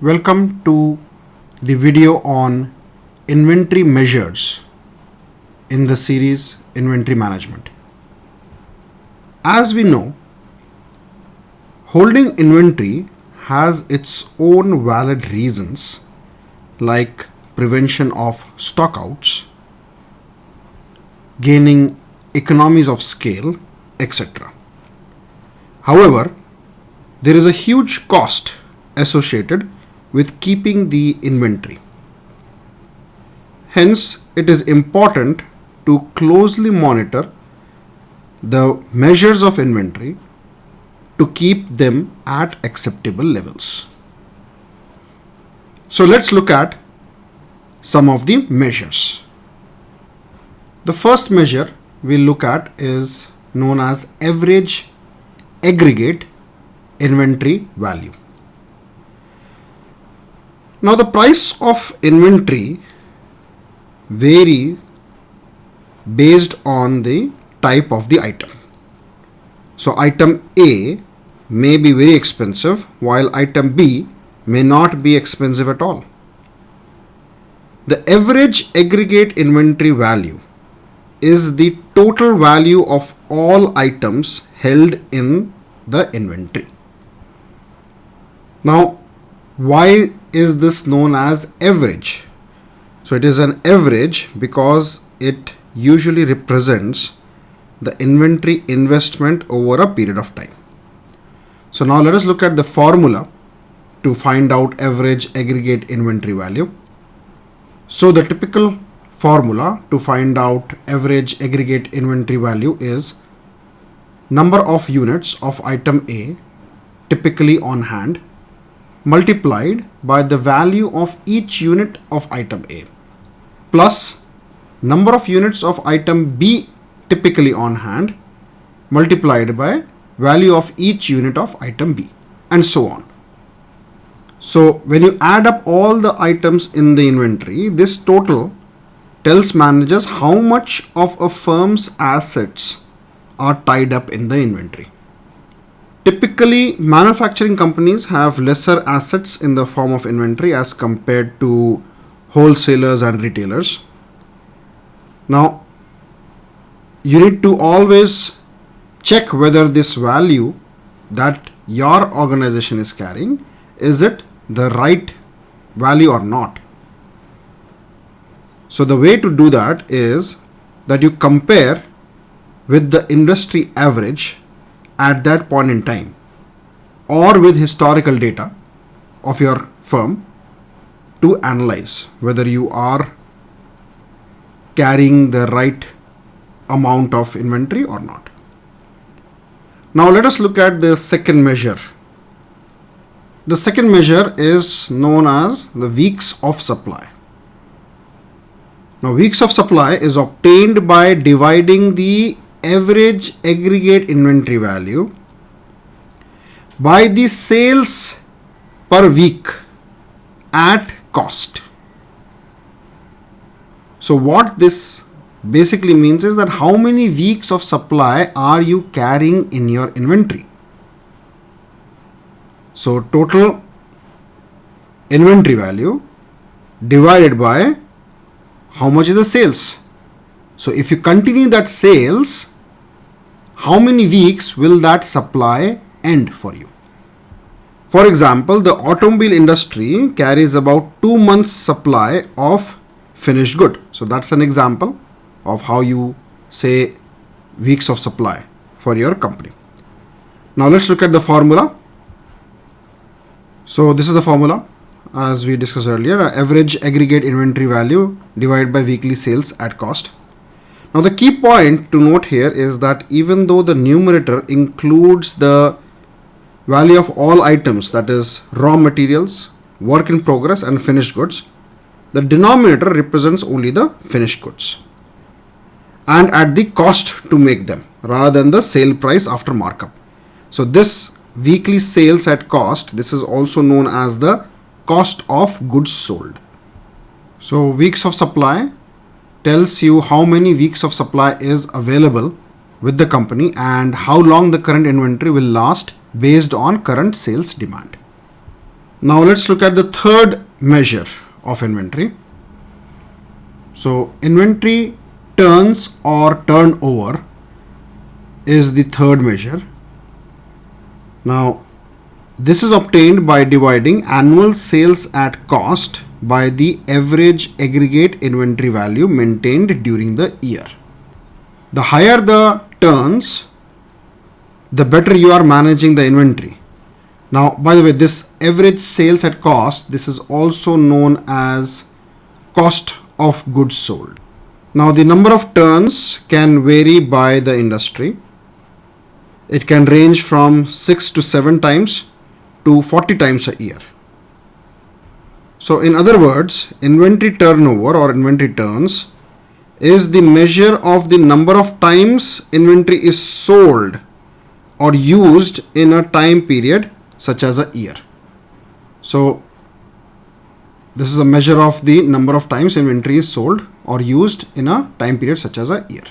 Welcome to the video on inventory measures in the series Inventory Management. As we know, holding inventory has its own valid reasons like prevention of stockouts, gaining economies of scale, etc. However, there is a huge cost associated with keeping the inventory. Hence, it is important to closely monitor the measures of inventory to keep them at acceptable levels. So let's look at some of the measures. The first measure we'll look at is known as average aggregate inventory value. Now the price of inventory varies based on the type of the item. So item A may be very expensive while item B may not be expensive at all. The average aggregate inventory value is the total value of all items held in the inventory. Now, why is this known as average? So it is an average because it usually represents the inventory investment over a period of time. So now let us look at the formula to find out average aggregate inventory value. So the typical formula to find out average aggregate inventory value is number of units of item A typically on hand multiplied by the value of each unit of item A plus number of units of item B typically on hand multiplied by value of each unit of item B, and so on. So when you add up all the items in the inventory, this total tells managers how much of a firm's assets are tied up in the inventory. Typically, manufacturing companies have lesser assets in the form of inventory as compared to wholesalers and retailers. Now, you need to always check whether this value that your organization is carrying, is it the right value or not. So the way to do that is that you compare with the industry average at that point in time or with historical data of your firm to analyze whether you are carrying the right amount of inventory or not. Now let us look at the second measure. The second measure is known as the weeks of supply. Now weeks of supply is obtained by dividing the average aggregate inventory value by the sales per week at cost. So what this basically means is that how many weeks of supply are you carrying in your inventory. So total inventory value divided by how much is the sales. So if you continue that sales, how many weeks will that supply end for you? For example, the automobile industry carries about 2 months supply of finished good. So that's an example of how you say weeks of supply for your company. Now let's look at the formula. So this is the formula as we discussed earlier, average aggregate inventory value divided by weekly sales at cost. Now the key point to note here is that even though the numerator includes the value of all items, that is raw materials, work in progress and finished goods, the denominator represents only the finished goods and at the cost to make them rather than the sale price after markup. So this weekly sales at cost, this is also known as the cost of goods sold. So weeks of supply tells you how many weeks of supply is available with the company and how long the current inventory will last based on current sales demand. Now let's look at the third measure of inventory. So inventory turns or turnover is the third measure. Now this is obtained by dividing annual sales at cost by the average aggregate inventory value maintained during the year. The higher the turns, the better you are managing the inventory. Now, by the way, this average sales at cost, this is also known as cost of goods sold. Now, the number of turns can vary by the industry. It can range from 6 to 7 times to 40 times a year. So, in other words, inventory turnover or inventory turns is the measure of the number of times inventory is sold or used in a time period such as a year. So this is a measure of the number of times inventory is sold or used in a time period such as a year.